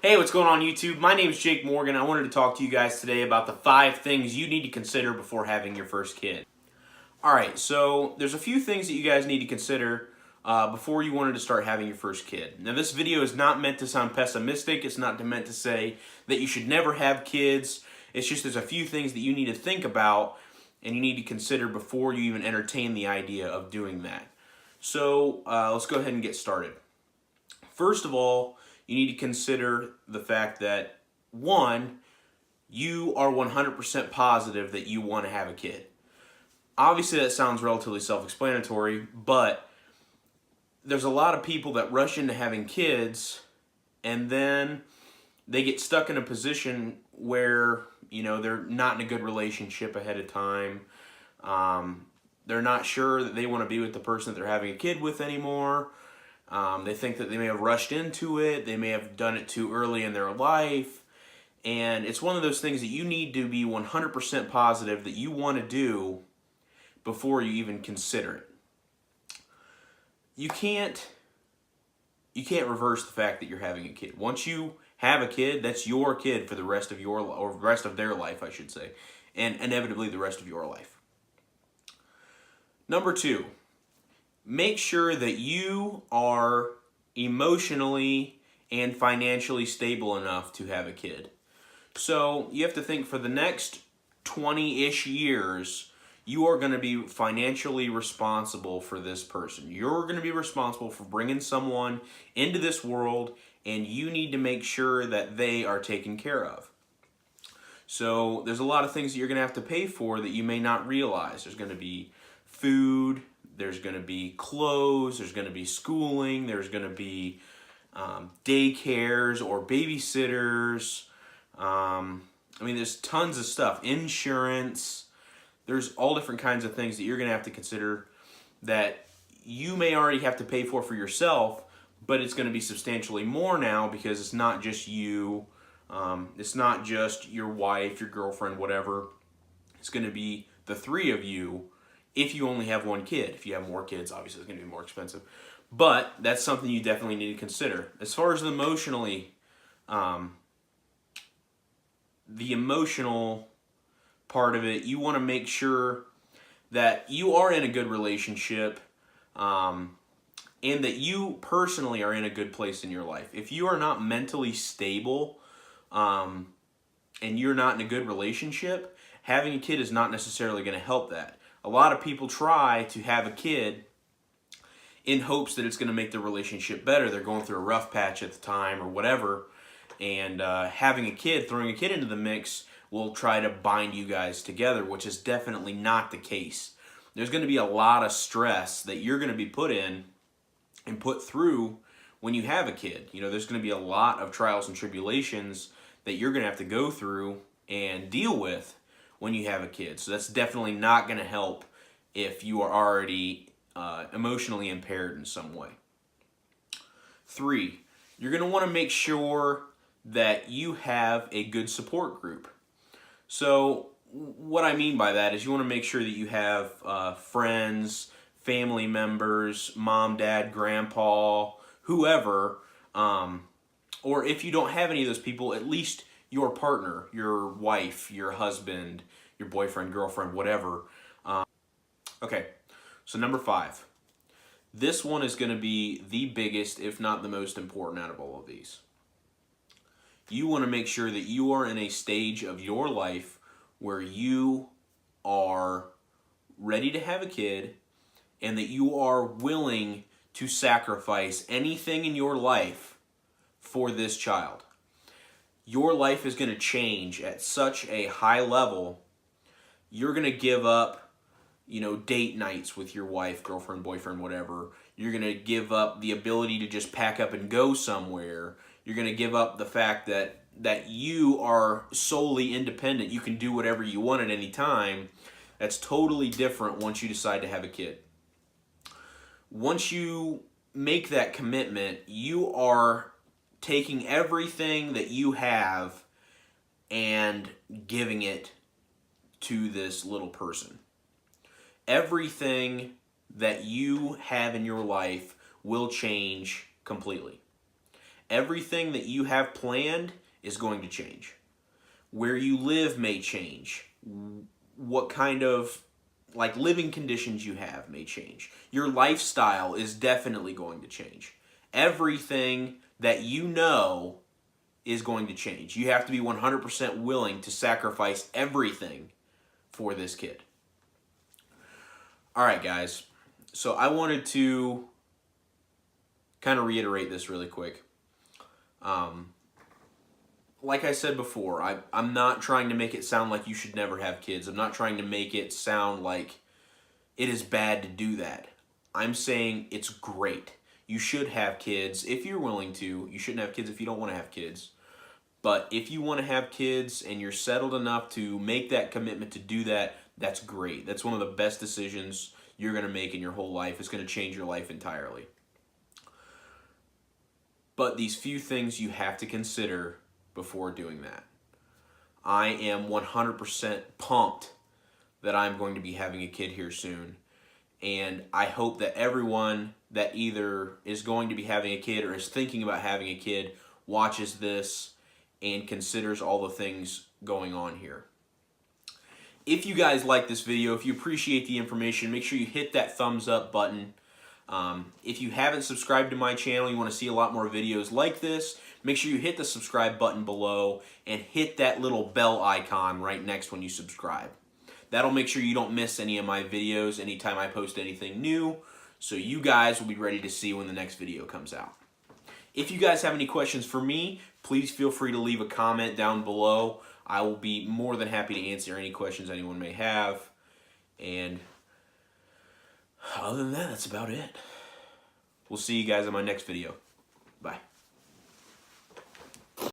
Hey, what's going on YouTube? My name is Jake Morgan. I wanted to talk to you guys today about the 5 things you need to consider before having your first kid. Alright, so there's a few things that you guys need to consider before you wanted to start having your first kid. Now this video is not meant to sound pessimistic. It's not meant to say that you should never have kids. It's just there's a few things that you need to think about and you need to consider before you even entertain the idea of doing that. So let's go ahead and get started. First of all, you need to consider the fact that, one, you are 100% positive that you want to have a kid. Obviously, that sounds relatively self-explanatory, but there's a lot of people that rush into having kids and then they get stuck in a position where, they're not in a good relationship ahead of time. They're not sure that they want to be with the person that they're having a kid with anymore. They think that they may have rushed into it. They may have done it too early in their life. And it's one of those things that you need to be 100% positive that you want to do before you even consider it. You can't reverse the fact that you're having a kid. Once you have a kid, that's your kid for the rest of their life, I should say, and inevitably the rest of your life. Number 2. Make sure that you are emotionally and financially stable enough to have a kid. So you have to think for the next 20-ish years, you are going to be financially responsible for this person. You're going to be responsible for bringing someone into this world, and you need to make sure that they are taken care of. So there's a lot of things that you're going to have to pay for that you may not realize. There's going to be food, there's going to be clothes, there's going to be schooling, there's going to be daycares or babysitters. There's tons of stuff. Insurance. There's all different kinds of things that you're going to have to consider that you may already have to pay for yourself, but it's going to be substantially more now because it's not just you. It's not just your wife, your girlfriend, whatever. It's going to be the 3 of you. If you only have one kid. If you have more kids, obviously it's going to be more expensive. But that's something you definitely need to consider. As far as the emotional part of it, you want to make sure that you are in a good relationship and that you personally are in a good place in your life. If you are not mentally stable and you're not in a good relationship, having a kid is not necessarily going to help that. A lot of people try to have a kid in hopes that it's going to make the relationship better. They're going through a rough patch at the time or whatever, and having a kid, throwing a kid into the mix will try to bind you guys together, which is definitely not the case. There's going to be a lot of stress that you're going to be put in and put through when you have a kid. There's going to be a lot of trials and tribulations that you're going to have to go through and deal with when you have a kid. So that's definitely not going to help if you are already emotionally impaired in some way. 3, you're going to want to make sure that you have a good support group. So what I mean by that is you want to make sure that you have friends, family members, mom, dad, grandpa, whoever, or if you don't have any of those people, at least your partner, your wife, your husband, your boyfriend, girlfriend, whatever. Okay, so number 5. This one is going to be the biggest, if not the most important out of all of these. You want to make sure that you are in a stage of your life where you are ready to have a kid and that you are willing to sacrifice anything in your life for this child. Your life is going to change at such a high level. You're going to give up, date nights with your wife, girlfriend, boyfriend, whatever. You're going to give up the ability to just pack up and go somewhere. You're going to give up the fact that you are solely independent. You can do whatever you want at any time. That's totally different once you decide to have a kid. Once you make that commitment, you are taking everything that you have and giving it to this little person. Everything that you have in your life will change completely. Everything that you have planned is going to change. Where you live may change. What kind of living conditions you have may change. Your lifestyle is definitely going to change. Everything that you know is going to change. You have to be 100% willing to sacrifice everything for this kid. All right, guys. So I wanted to kind of reiterate this really quick. Like I said before, I'm not trying to make it sound like you should never have kids. I'm not trying to make it sound like it is bad to do that. I'm saying it's great. You should have kids if you're willing to. You shouldn't have kids if you don't want to have kids. But if you want to have kids and you're settled enough to make that commitment to do that, that's great. That's one of the best decisions you're going to make in your whole life. It's going to change your life entirely. But these few things you have to consider before doing that. I am 100% pumped that I'm going to be having a kid here soon. And I hope that everyone that either is going to be having a kid or is thinking about having a kid watches this and considers all the things going on here. If you guys like this video, if you appreciate the information, make sure you hit that thumbs up button. If you haven't subscribed to my channel, you want to see a lot more videos like this, make sure you hit the subscribe button below and hit that little bell icon right next when you subscribe. That'll make sure you don't miss any of my videos anytime I post anything new, so you guys will be ready to see when the next video comes out. If you guys have any questions for me, please feel free to leave a comment down below. I will be more than happy to answer any questions anyone may have. And other than that, that's about it. We'll see you guys in my next video. Bye.